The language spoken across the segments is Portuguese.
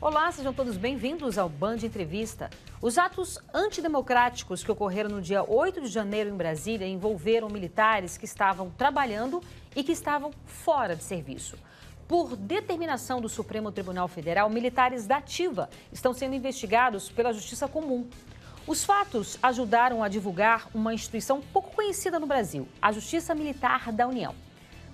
Olá, sejam todos bem-vindos ao Band Entrevista. Os atos antidemocráticos que ocorreram no dia 8 de janeiro em Brasília envolveram militares que estavam trabalhando e que estavam fora de serviço. Por determinação do Supremo Tribunal Federal, militares da ativa estão sendo investigados pela Justiça Comum. Os fatos ajudaram a divulgar uma instituição pouco conhecida no Brasil, a Justiça Militar da União.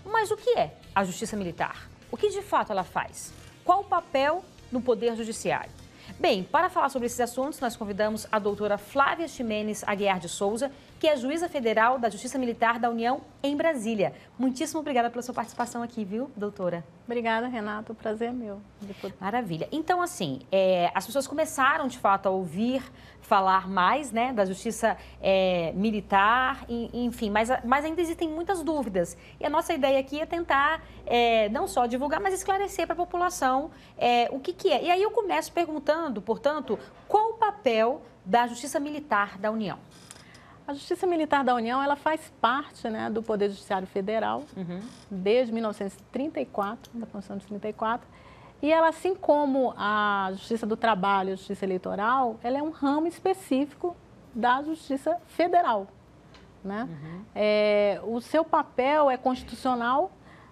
Mas o que é a Justiça Militar? O que de fato ela faz? Qual o papel no Poder Judiciário? Bem, para falar sobre esses assuntos, nós convidamos a doutora Flávia Ximenes Aguiar de Souza, que é juíza federal da Justiça Militar da União em Brasília. Muitíssimo obrigada pela sua participação aqui, viu, doutora? Obrigada, Renato. O prazer é meu. Maravilha. Então, assim, as pessoas começaram, de fato, a ouvir falar mais, né, da Justiça Militar, enfim, mas ainda existem muitas dúvidas. E a nossa ideia aqui é tentar não só divulgar, mas esclarecer para a população o que é. E aí eu começo perguntando, portanto, qual o papel da Justiça Militar da União? A Justiça Militar da União, ela faz parte, né, do Poder Judiciário Federal, desde 1934, da Constituição de 34, e ela, assim como a Justiça do Trabalho e a Justiça Eleitoral, ela é um ramo específico da Justiça Federal, né? O seu papel é constitucional,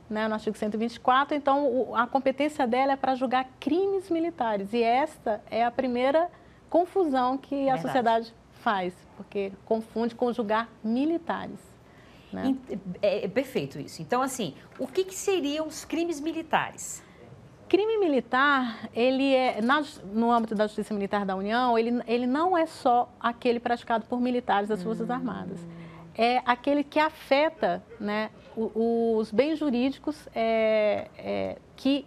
né, no artigo 124, então a competência dela é para julgar crimes militares, e esta é a primeira confusão que a sociedade faz, porque confunde com julgar militares. Né? É perfeito isso. Então, assim, o que seriam os crimes militares? Crime militar, ele é, no âmbito da Justiça Militar da União, ele não é só aquele praticado por militares das Forças Armadas. É aquele que afeta, né, os bens jurídicos que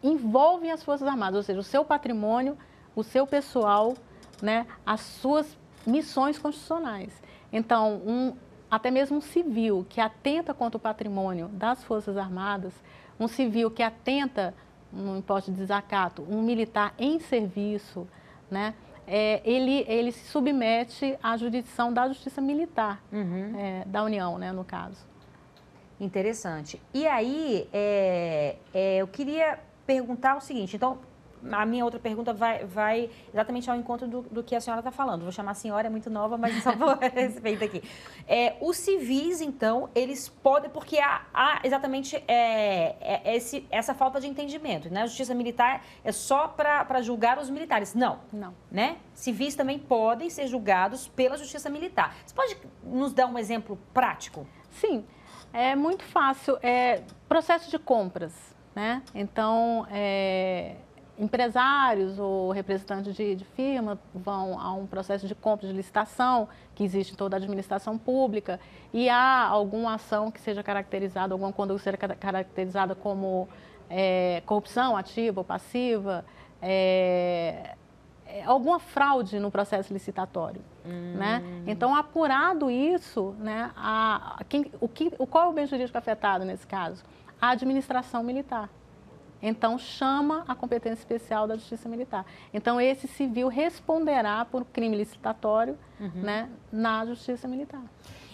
envolvem as Forças Armadas, ou seja, o seu patrimônio, o seu pessoal, né, as suas missões constitucionais. Então, até mesmo um civil que atenta contra o patrimônio das Forças Armadas, um civil que atenta no imposto de desacato, um militar em serviço, né, ele se submete à jurisdição da Justiça Militar da União, né, no caso. Interessante. E aí, eu queria perguntar o seguinte, então, a minha outra pergunta vai exatamente ao encontro do que a senhora está falando. Vou chamar a senhora, é muito nova, mas só por respeito aqui. Os civis, então, eles podem, porque há exatamente essa falta de entendimento, né? A Justiça Militar é só para julgar os militares. Não. Não. Né? Civis também podem ser julgados pela Justiça Militar. Você pode nos dar um exemplo prático? Sim, é muito fácil. Processo de compras, né? Então, empresários ou representantes de firma vão a um processo de compra de licitação que existe em toda a administração pública e há alguma ação que seja caracterizada, alguma conduta que seja caracterizada como corrupção ativa ou passiva, alguma fraude no processo licitatório. Né? Então, apurado isso, né, qual é o bem jurídico afetado nesse caso? A administração militar. Então, chama a competência especial da Justiça Militar. Então, esse civil responderá por crime licitatório, né, na Justiça Militar.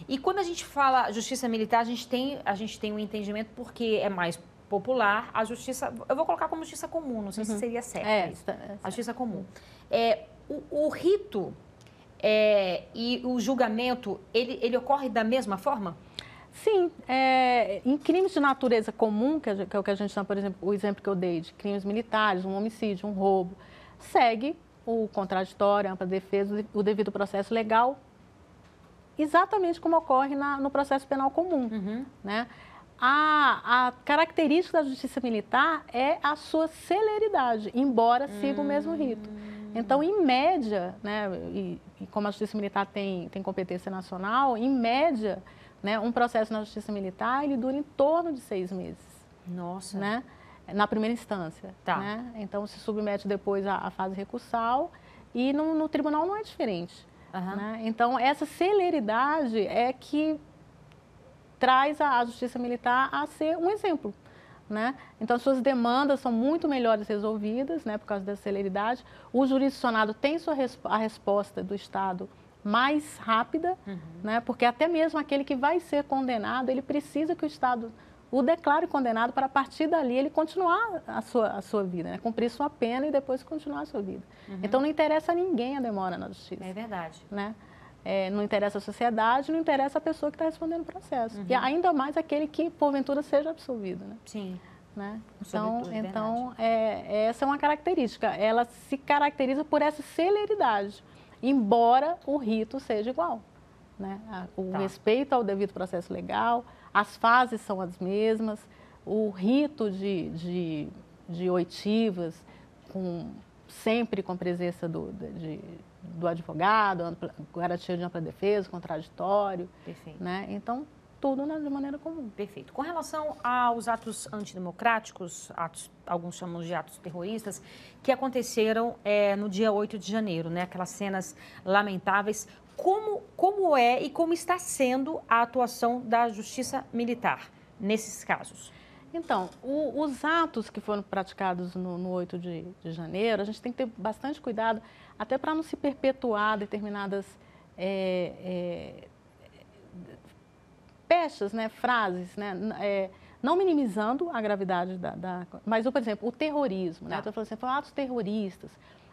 E quando a gente fala Justiça Militar, a gente tem um entendimento, porque é mais popular, a Justiça... Eu vou colocar como Justiça Comum, não sei se seria certo isso. A Justiça Comum. O rito e o julgamento, ele ocorre da mesma forma? Sim, em crimes de natureza comum, que é o que a gente chama, por exemplo, o exemplo que eu dei de crimes militares, um homicídio, um roubo, segue o contraditório, a ampla defesa, o devido processo legal, exatamente como ocorre no processo penal comum. Né? A característica da Justiça Militar é a sua celeridade, embora siga o mesmo rito. Então, em média, né, e como a Justiça Militar tem competência nacional, em média, né, um processo na Justiça Militar, ele dura em torno de 6 meses. Nossa! Né, na primeira instância. Tá. Né? Então, se submete depois à fase recursal e no tribunal não é diferente. Né? Então, essa celeridade é que traz a Justiça Militar a ser um exemplo. Né? Então, as suas demandas são muito melhores resolvidas, né, por causa da celeridade. O jurisdicionado tem a resposta do Estado mais rápida, né? Porque até mesmo aquele que vai ser condenado, ele precisa que o Estado o declare condenado para, a partir dali, ele continuar a sua vida, né? Cumprir sua pena e depois continuar a sua vida. Então, não interessa a ninguém a demora na justiça. É verdade. Né? Não interessa a sociedade, não interessa a pessoa que está respondendo o processo. E ainda mais aquele que, porventura, seja absolvido. Né? Sim. Né? Então essa é uma característica. Ela se caracteriza por essa celeridade, embora o rito seja igual. Né? O respeito ao devido processo legal, as fases são as mesmas, o rito de oitivas, sempre com presença do advogado, garantia de ampla defesa, contraditório. Perfeito. Né? Então, tudo de maneira comum. Perfeito. Com relação aos atos antidemocráticos, alguns chamam de atos terroristas, que aconteceram no dia 8 de janeiro, né? Aquelas cenas lamentáveis. Como é e como está sendo a atuação da Justiça Militar nesses casos? Então, os atos que foram praticados no 8 de janeiro, a gente tem que ter bastante cuidado, até para não se perpetuar determinadas pechas, né, frases, né, não minimizando a gravidade mas, por exemplo, o terrorismo, né, estou falando assim, foram atos terroristas,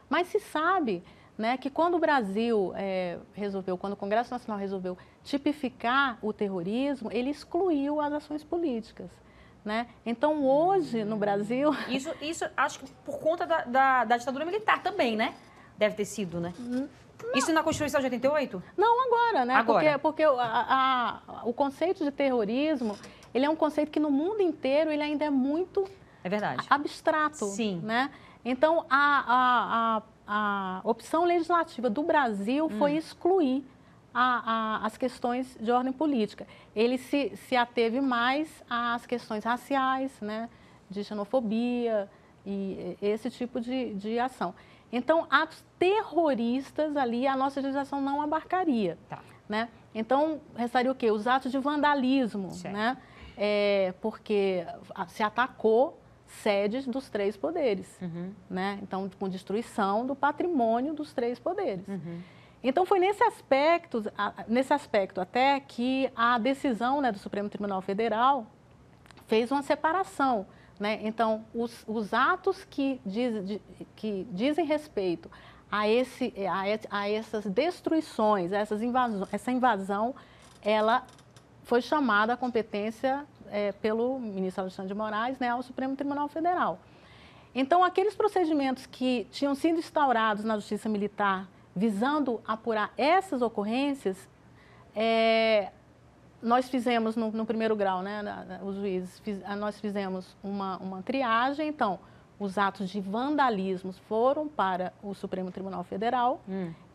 mas se sabe, né, que quando o Brasil quando o Congresso Nacional resolveu tipificar o terrorismo, ele excluiu as ações políticas. Né? Então, hoje, no Brasil... Isso acho que por conta da ditadura militar também, né? Deve ter sido, né? Não. Isso na Constituição de 88? Não, agora, né? Agora. Porque o conceito de terrorismo, ele é um conceito que no mundo inteiro ele ainda é muito abstrato. Sim. Né? Então, a opção legislativa do Brasil foi excluir as questões de ordem política. Ele se ateve mais às questões raciais, né, de xenofobia e esse tipo de ação. Então, atos terroristas ali, a nossa legislação não abarcaria. Tá. Né? Então, restaria o quê? Os atos de vandalismo, né? Porque se atacou sedes dos 3 poderes. Né? Então, com destruição do patrimônio dos 3 poderes. Então, foi nesse aspecto até que a decisão, né, do Supremo Tribunal Federal fez uma separação. Né? Então, os atos que dizem respeito a essas destruições, essa invasão, ela foi chamada à competência pelo ministro Alexandre de Moraes, né, ao Supremo Tribunal Federal. Então, aqueles procedimentos que tinham sido instaurados na Justiça Militar visando apurar essas ocorrências, nós fizemos no primeiro grau, né, os juízes, nós fizemos uma triagem. Então, os atos de vandalismo foram para o Supremo Tribunal Federal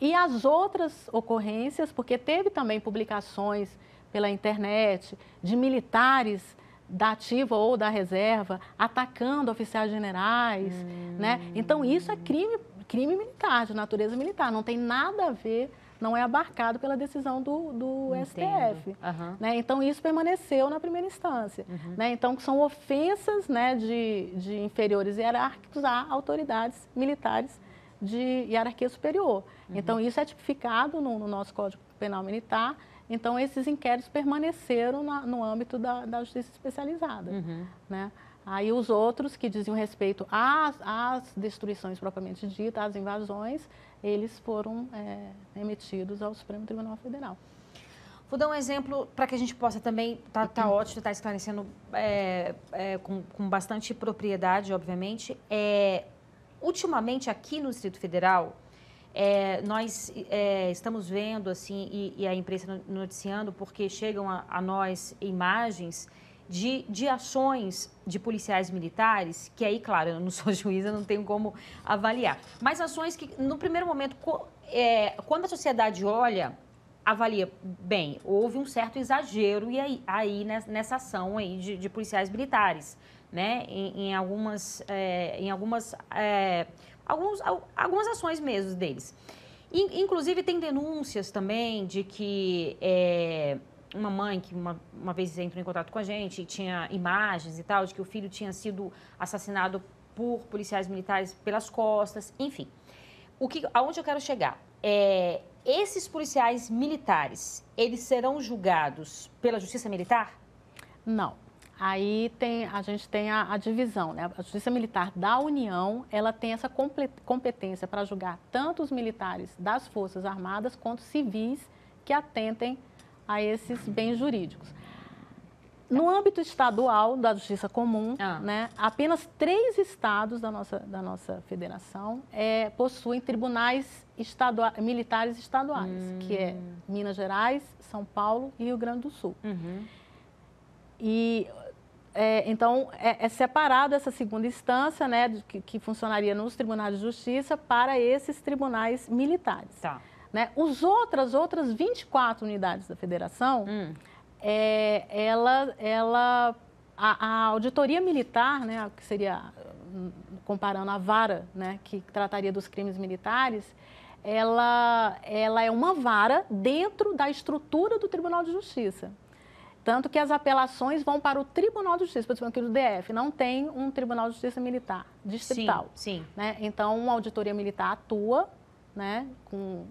e as outras ocorrências, porque teve também publicações pela internet de militares da ativa ou da reserva atacando oficiais generais, né? Então, isso é crime militar, de natureza militar, não tem nada a ver, não é abarcado pela decisão do STF. Né? Então, isso permaneceu na primeira instância. Né? Então, são ofensas, né, de inferiores hierárquicos a autoridades militares de hierarquia superior. Então, isso é tipificado no nosso Código Penal Militar. Então, esses inquéritos permaneceram no âmbito da justiça especializada. Né? Aí os outros que diziam respeito às destruições propriamente ditas, às invasões, eles foram remetidos ao Supremo Tribunal Federal. Vou dar um exemplo para que a gente possa também, tá ótimo, está esclarecendo com bastante propriedade, obviamente. Ultimamente, aqui no Distrito Federal, nós estamos vendo, assim, e a imprensa noticiando, porque chegam a nós imagens de ações de policiais militares, que aí, claro, eu não sou juíza, não tenho como avaliar, mas ações que, no primeiro momento, quando a sociedade olha, avalia, bem, houve um certo exagero aí nessa ação aí de policiais militares, né, em algumas ações mesmo deles. Inclusive, tem denúncias também de que uma mãe que uma vez entrou em contato com a gente, tinha imagens e tal, de que o filho tinha sido assassinado por policiais militares pelas costas, enfim. Aonde eu quero chegar? Esses policiais militares, eles serão julgados pela Justiça Militar? Não. Aí a gente tem a divisão, né? A Justiça Militar da União, ela tem essa competência para julgar tanto os militares das Forças Armadas quanto civis que atentem a esses bens jurídicos. No âmbito estadual da Justiça Comum, né, apenas 3 estados da nossa federação possuem tribunais militares estaduais, que é Minas Gerais, São Paulo e Rio Grande do Sul. E então é separado essa segunda instância, né, que funcionaria nos tribunais de justiça para esses tribunais militares. Tá. Né? Outras 24 unidades da federação, a auditoria militar, né, que seria, comparando a vara, né, que trataria dos crimes militares, ela é uma vara dentro da estrutura do Tribunal de Justiça. Tanto que as apelações vão para o Tribunal de Justiça, por exemplo, aqui do DF, não tem um Tribunal de Justiça Militar distrital. Sim. Né? Então, uma auditoria militar atua, né,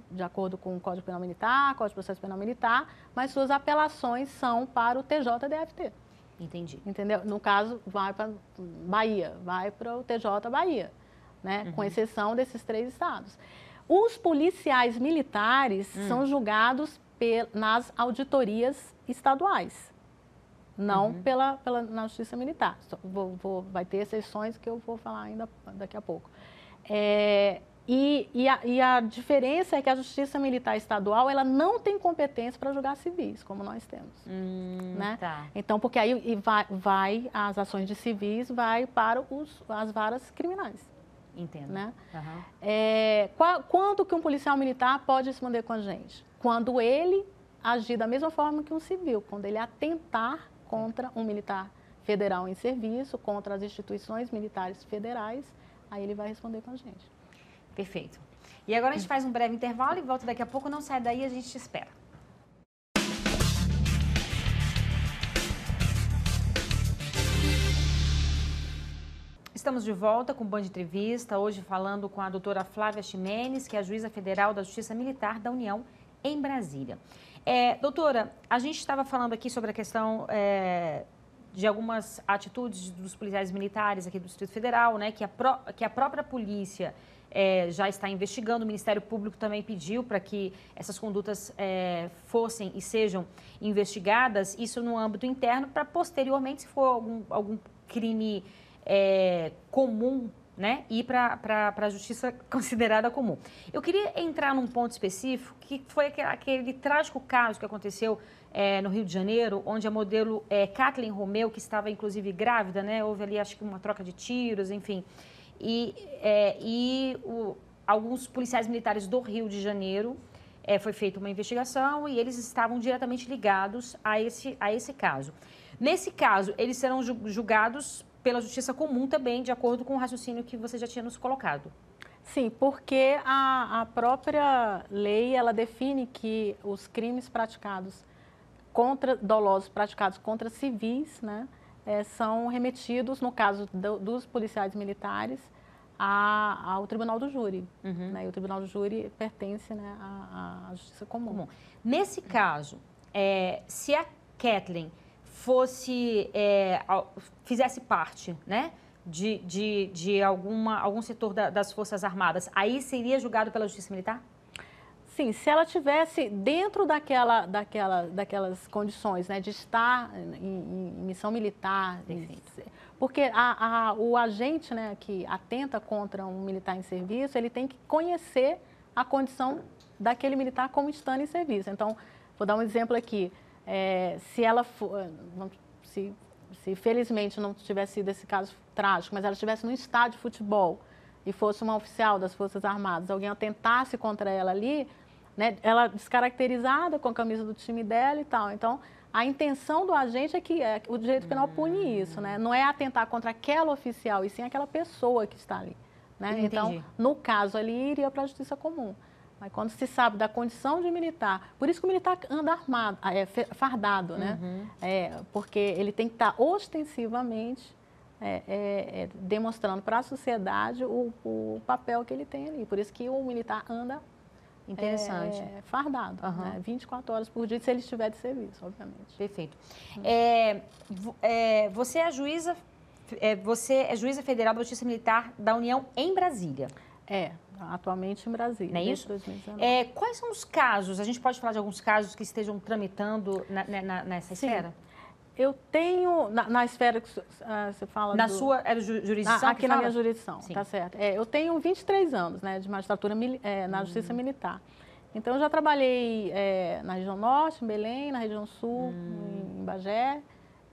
de acordo com o Código Penal Militar, Código de Processo Penal Militar, mas suas apelações são para o TJDFT. Entendi. Entendeu? No caso, vai para Bahia, vai para o TJ Bahia, né, com exceção desses 3 estados. Os policiais militares são julgados nas auditorias estaduais, não na Justiça Militar. Vai ter exceções que eu vou falar ainda daqui a pouco. E a diferença é que a Justiça Militar Estadual, ela não tem competência para julgar civis, como nós temos. Né? Tá. Então, porque aí as ações de civis vai para as varas criminais. Entendo. Né? Quando que um policial militar pode responder com a gente? Quando ele agir da mesma forma que um civil, quando ele atentar contra um militar federal em serviço, contra as instituições militares federais, aí ele vai responder com a gente. Perfeito. E agora a gente faz um breve intervalo e volta daqui a pouco. Não sai daí, a gente te espera. Estamos de volta com o Band Entrevista, hoje falando com a doutora Flávia Ximenes, que é a juíza federal da Justiça Militar da União em Brasília. Doutora, a gente estava falando aqui sobre a questão de algumas atitudes dos policiais militares aqui do Distrito Federal, né, que a própria polícia já está investigando, o Ministério Público também pediu para que essas condutas fossem e sejam investigadas, isso no âmbito interno, para posteriormente, se for algum crime comum, né, ir para a justiça considerada comum. Eu queria entrar num ponto específico, que foi aquele trágico caso que aconteceu no Rio de Janeiro, onde a modelo Kathleen Romeu, que estava inclusive grávida, né, houve ali acho que uma troca de tiros, enfim, alguns policiais militares do Rio de Janeiro, foi feita uma investigação e eles estavam diretamente ligados a esse caso. Nesse caso, eles serão julgados pela Justiça Comum também, de acordo com o raciocínio que você já tinha nos colocado. Sim, porque a própria lei, ela define que os crimes praticados dolosos praticados contra civis, né, são remetidos, no caso dos policiais militares, ao Tribunal do Júri. Né, e o Tribunal do Júri pertence, né, à Justiça Comum. Nesse caso, se a Kathleen fizesse parte, né, de algum setor das Forças Armadas, aí seria julgado pela Justiça Militar? Sim, se ela tivesse dentro daquelas condições, né, de estar em missão militar, porque o agente, né, que atenta contra um militar em serviço, ele tem que conhecer a condição daquele militar como estando em serviço. Então, vou dar um exemplo aqui. Se ela se felizmente não tivesse sido esse caso trágico, mas ela estivesse num estádio de futebol e fosse uma oficial das Forças Armadas, alguém atentasse contra ela ali, né, ela descaracterizada com a camisa do time dela e tal. Então, a intenção do agente é que o direito penal pune isso, né? Não é atentar contra aquela oficial, e sim aquela pessoa que está ali. Né? Então, no caso ali, iria para a Justiça Comum. Mas quando se sabe da condição de militar, por isso que o militar anda armado, fardado, né? Porque ele tem que estar ostensivamente demonstrando para a sociedade o papel que ele tem ali. Por isso que o militar anda Interessante. Fardado, né? 24 horas por dia, se ele estiver de serviço, obviamente. Perfeito. Você é juíza federal da Justiça Militar da União em Brasília. Atualmente em Brasília, não é desde isso? 2019. Quais são os casos, a gente pode falar de alguns casos que estejam tramitando nessa esfera? Eu tenho, na esfera que você fala... Na sua jurisdição? Aqui na minha jurisdição, Sim. tá certo. Eu tenho 23 anos, né, de magistratura na Justiça Militar. Então, eu já trabalhei na região norte, em Belém, na região sul, em Bagé,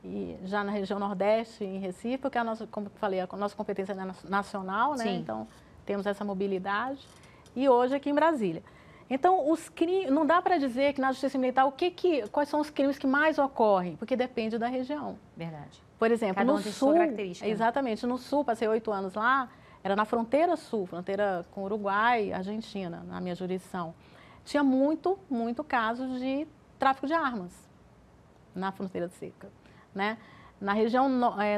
e já na região nordeste, em Recife, porque como eu falei, a nossa competência é nacional, né? Sim. Então, temos essa mobilidade. E hoje aqui em Brasília. Então, os crimes, não dá para dizer que na Justiça Militar quais são os crimes que mais ocorrem, porque depende da região. Verdade. Por exemplo, cada um no tem sul, sua característica. Exatamente, no sul, passei 8 anos lá, era na fronteira sul, fronteira com Uruguai, Argentina, na minha jurisdição. Tinha muito caso de tráfico de armas na fronteira seca, né? Na região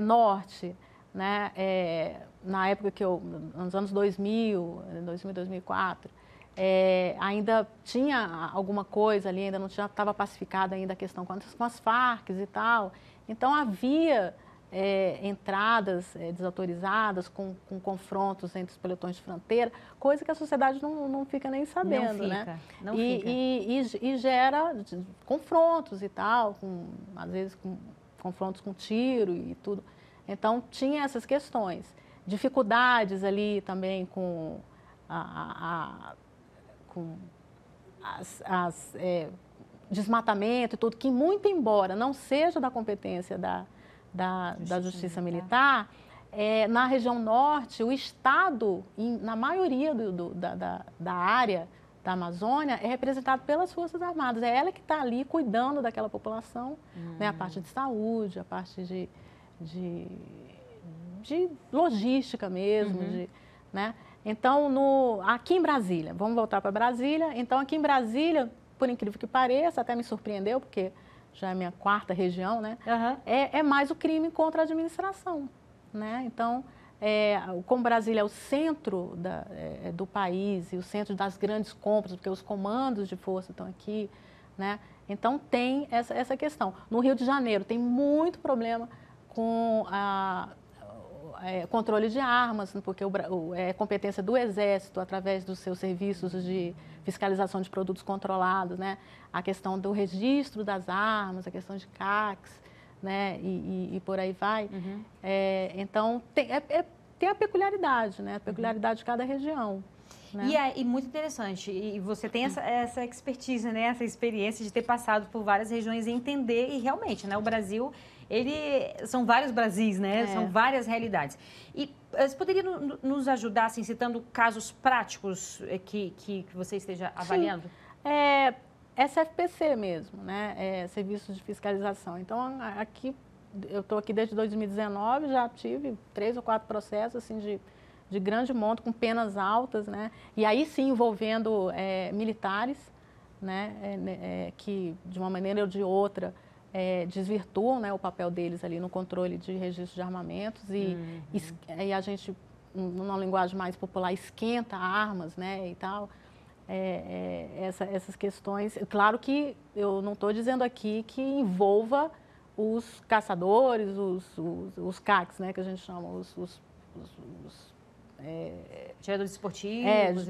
norte, né? Na época nos anos 2000, 2004, ainda tinha alguma coisa ali, ainda não estava pacificada ainda a questão com as Farc e tal. Então, havia entradas desautorizadas com confrontos entre os pelotões de fronteira, coisa que a sociedade não fica nem sabendo, né? Não fica. E gera confrontos e tal, às vezes com confrontos com tiro e tudo. Então, tinha essas questões. Dificuldades ali também com desmatamento e tudo, que muito embora não seja da competência da Justiça Militar, na região norte, o Estado, na maioria da área da Amazônia, é representado pelas Forças Armadas. É ela que está ali cuidando daquela população, né, a parte de saúde, a parte de logística mesmo, né? Então, aqui em Brasília, vamos voltar para Brasília. Então, aqui em Brasília, por incrível que pareça, até me surpreendeu, porque já é a minha 4ª região, né? É mais o crime contra a administração, né? Então, como Brasília é o centro do país e o centro das grandes compras, porque os comandos de força estão aqui, né? Então, tem essa questão. No Rio de Janeiro, tem muito problema com controle de armas, porque é competência do Exército, através dos seus serviços de fiscalização de produtos controlados, né? A questão do registro das armas, a questão de CACs, né? E por aí vai. Então, tem a peculiaridade, né? A peculiaridade de cada região. Né? E muito interessante, e você tem essa expertise, né? Essa experiência de ter passado por várias regiões e entender, e realmente, né? O Brasil, são vários Brasis, né? São várias realidades. E você poderia nos ajudar, assim, citando casos práticos que você esteja avaliando? Sim. SFPC mesmo, né? Serviços de fiscalização. Então, eu estou aqui desde 2019, já tive 3 ou 4 processos, assim, de grande monta, com penas altas, né? E aí sim envolvendo militares, né? Que de uma maneira ou de outra desvirtuam, né, o papel deles ali no controle de registro de armamentos e a gente, numa linguagem mais popular, esquenta armas, né, e tal. Essas questões. Claro que eu não estou dizendo aqui que envolva os caçadores, os CACs, né, que a gente chama, os atiradores esportivos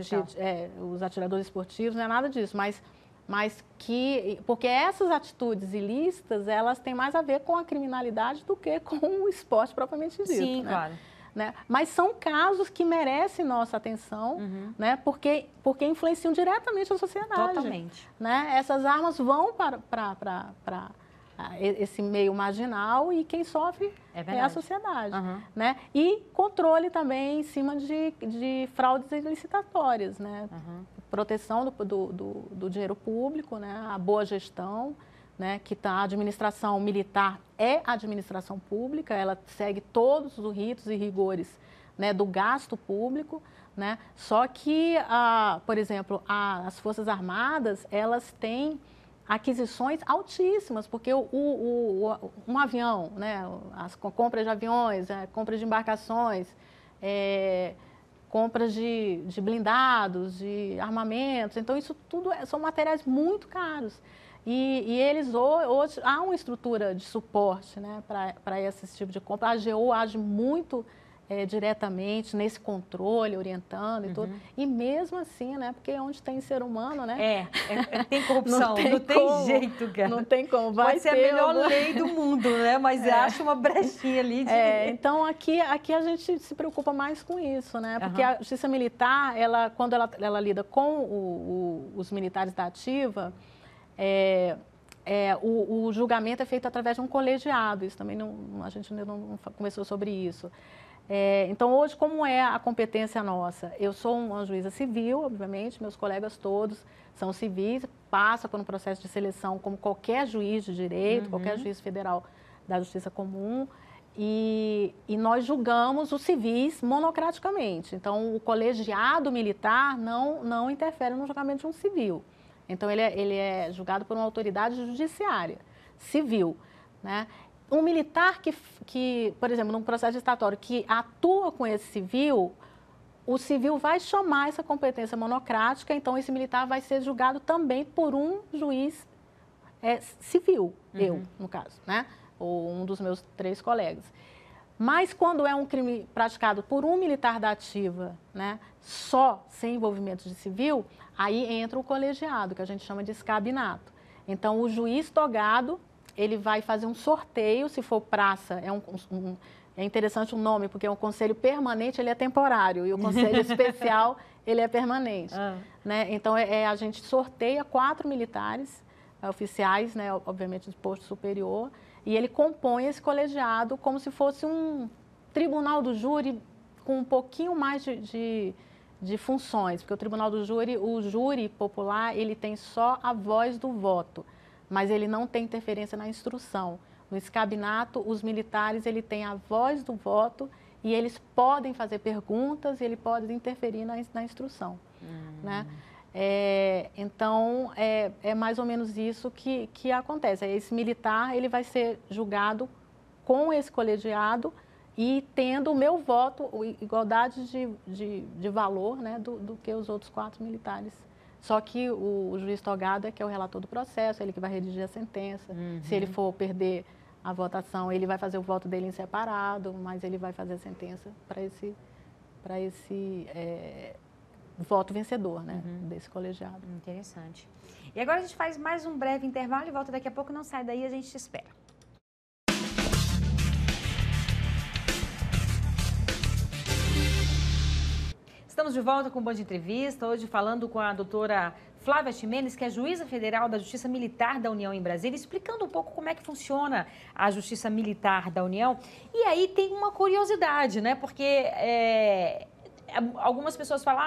os atiradores esportivos, não é nada disso, mas porque essas atitudes ilícitas, elas têm mais a ver com a criminalidade do que com o esporte propriamente dito. Sim, né? claro. Né? Mas são casos que merecem nossa atenção, né? Porque influenciam diretamente a sociedade. Totalmente. Né? Essas armas vão para esse meio marginal e quem sofre é a sociedade. Né? E controle também em cima de fraudes licitatórias, né? Proteção do dinheiro público, né? A boa gestão, né? Que a administração militar é a administração pública, ela segue todos os ritos e rigores, né? Do gasto público, né? Só que, por exemplo, as Forças Armadas, elas têm aquisições altíssimas, porque um avião, né, as compras de aviões, compras de embarcações, compras de blindados, de armamentos. Então, isso tudo são materiais muito caros. E eles hoje há uma estrutura de suporte, né, para esse tipo de compra. A AGU age muito diretamente nesse controle, orientando e tudo. E mesmo assim, né, porque onde tem ser humano, né? Tem corrupção, não tem jeito, cara. Não tem como. Pode ser a melhor lei do mundo, né? Mas acha uma brechinha ali de... Então, aqui a gente se preocupa mais com isso, né? Porque a Justiça Militar, quando ela lida com os militares da ativa, o julgamento é feito através de um colegiado. Isso também a gente ainda não conversou sobre isso. Então, hoje, como é a competência nossa? Eu sou uma juíza civil, obviamente, meus colegas todos são civis, passa por um processo de seleção como qualquer juiz de direito, qualquer juiz federal da Justiça Comum, e nós julgamos os civis monocraticamente. Então, o colegiado militar não interfere no julgamento de um civil. Então, ele é julgado por uma autoridade judiciária, civil, né? Um militar que, por exemplo, num processo estatório que atua com esse civil, o civil vai chamar essa competência monocrática, então esse militar vai ser julgado também por um juiz civil, eu, no caso, né? Ou um dos meus 3 colegas. Mas quando é um crime praticado por um militar da ativa, né, só, sem envolvimento de civil, aí entra o colegiado, que a gente chama de escabinato. Então, o juiz togado, ele vai fazer um sorteio, se for praça, é interessante o nome, porque é um conselho permanente, ele é temporário, e o conselho especial, ele é permanente. Né? Então, a gente sorteia 4 militares oficiais, né, obviamente de posto superior, e ele compõe esse colegiado como se fosse um tribunal do júri com um pouquinho mais de funções, porque o tribunal do júri, o júri popular, ele tem só a voz do voto, mas ele não tem interferência na instrução. No escabinato, os militares, ele tem a voz do voto e eles podem fazer perguntas e ele pode interferir na instrução. Né? Então, é mais ou menos isso que acontece. Esse militar, ele vai ser julgado com esse colegiado e tendo o meu voto, igualdade de valor, né, do que os outros 4 militares. Só que o juiz togado que é o relator do processo, ele que vai redigir a sentença. Se ele for perder a votação, ele vai fazer o voto dele em separado, mas ele vai fazer a sentença para esse voto vencedor, né, desse colegiado. Interessante. E agora a gente faz mais um breve intervalo e volta daqui a pouco. Não sai daí, a gente te espera. Estamos de volta com o Band Entrevista, hoje falando com a doutora Flávia Ximenes, que é juíza federal da Justiça Militar da União em Brasília, explicando um pouco como é que funciona a Justiça Militar da União. E aí tem uma curiosidade, né? Porque algumas pessoas falam,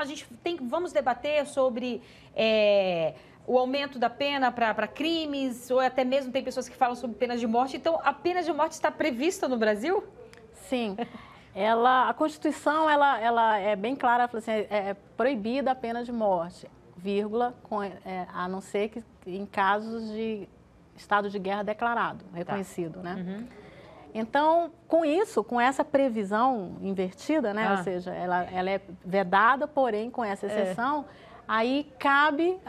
vamos debater sobre o aumento da pena para crimes, ou até mesmo tem pessoas que falam sobre pena de morte. Então, a pena de morte está prevista no Brasil? Sim. A Constituição, ela é bem clara, ela fala assim, é proibida a pena de morte, vírgula, a não ser que em casos de estado de guerra declarado, reconhecido, né? Então, com isso, com essa previsão invertida, né? Ou seja, ela é vedada, porém, com essa exceção, aí cabe,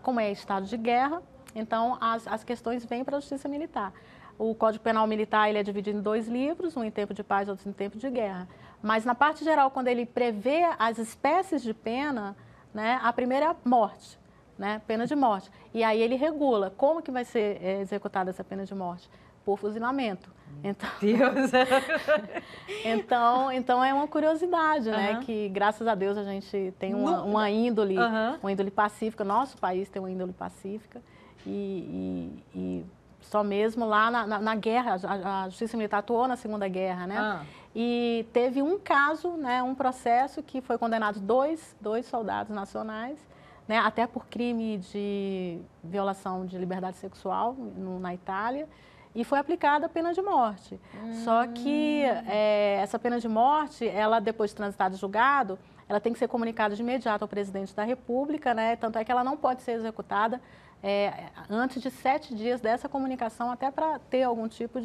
como é estado de guerra, então as questões vêm para a Justiça Militar. O Código Penal Militar ele é dividido em 2 livros, um em tempo de paz, outro em tempo de guerra. Mas, na parte geral, quando ele prevê as espécies de pena, né, a primeira é a morte, né, pena de morte. E aí ele regula como que vai ser executada essa pena de morte. Por fuzilamento. Então, Deus. então é uma curiosidade, né, que, graças a Deus, a gente tem uma índole, uma índole pacífica. Nosso país tem uma índole pacífica e só mesmo lá na guerra, a Justiça Militar atuou na Segunda Guerra, né? E teve um caso, né, um processo que foi condenado dois soldados nacionais, né, até por crime de violação de liberdade sexual na Itália, e foi aplicada a pena de morte. Só que essa pena de morte, ela depois de transitado julgado, ela tem que ser comunicada de imediato ao presidente da República, né? Tanto é que ela não pode ser executada antes de 7 dias dessa comunicação, até para ter algum tipo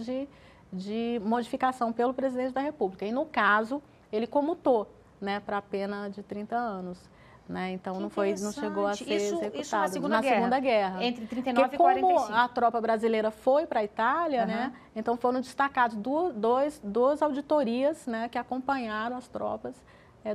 de modificação pelo presidente da República. E, no caso, ele comutou né, para a pena de 30 anos. Né? Então não chegou a ser executado. Isso na Segunda Guerra. Entre 39 e 45. Como a tropa brasileira foi para a Itália, né? Então foram destacados duas auditorias, né, que acompanharam as tropas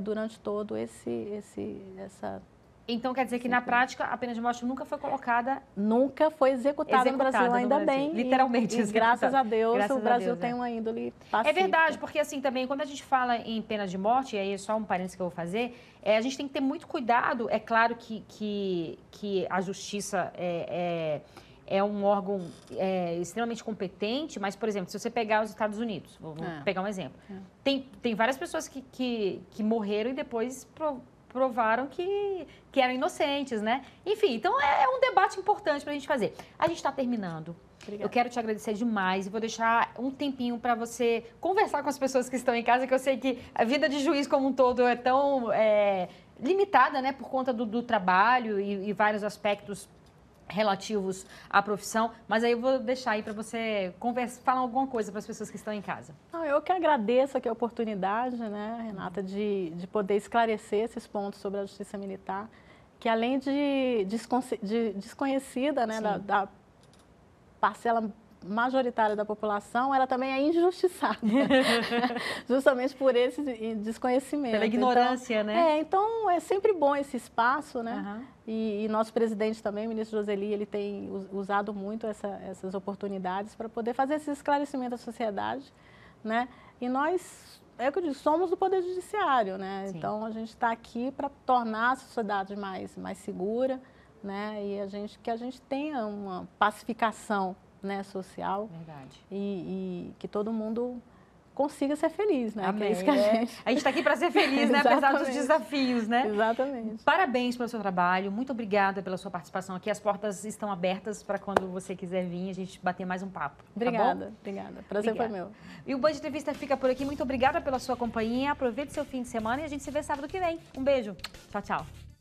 durante todo essa... Então quer dizer que na prática a pena de morte nunca foi colocada? Nunca foi executada no Brasil, ainda bem. Literalmente. E graças a Deus o Brasil tem uma índole pacífica. É verdade, porque assim também quando a gente fala em pena de morte, e aí é só um parênteses que eu vou fazer, a gente tem que ter muito cuidado. É claro que a justiça é um órgão extremamente competente, mas, por exemplo, se você pegar os Estados Unidos, vou pegar um exemplo, tem várias pessoas que morreram e depois provaram que eram inocentes, né? Enfim, então é um debate importante para a gente fazer. A gente está terminando. Obrigada. Eu quero te agradecer demais e vou deixar um tempinho para você conversar com as pessoas que estão em casa, que eu sei que a vida de juiz como um todo é tão limitada, né, por conta do trabalho e vários aspectos relativos à profissão, mas aí eu vou deixar aí para você falar alguma coisa para as pessoas que estão em casa. Eu que agradeço aqui a oportunidade, né, Renata, de poder esclarecer esses pontos sobre a justiça militar, que além de desconhecida, né, da parcela majoritária da população, ela também é injustiçada, justamente por esse desconhecimento. Pela ignorância, então, né? Então, é sempre bom esse espaço, né? E nosso presidente também, o ministro Joseli, ele tem usado muito essas oportunidades para poder fazer esse esclarecimento à sociedade, né? E nós, é o que eu digo, somos do Poder Judiciário, né? Sim. Então, a gente está aqui para tornar a sociedade mais segura, né? E que a gente tenha uma pacificação, né, social. Verdade. E que todo mundo consiga ser feliz, né? Amém. Que é isso que a gente está aqui para ser feliz, né? Apesar dos desafios, né? Exatamente. Parabéns pelo seu trabalho, muito obrigada pela sua participação aqui. As portas estão abertas para quando você quiser vir a gente bater mais um papo. Obrigada, tá bom? Obrigada. Prazer foi meu. E o Band Entrevista fica por aqui. Muito obrigada pela sua companhia. Aproveite seu fim de semana e a gente se vê sábado que vem. Um beijo. Tchau, tchau.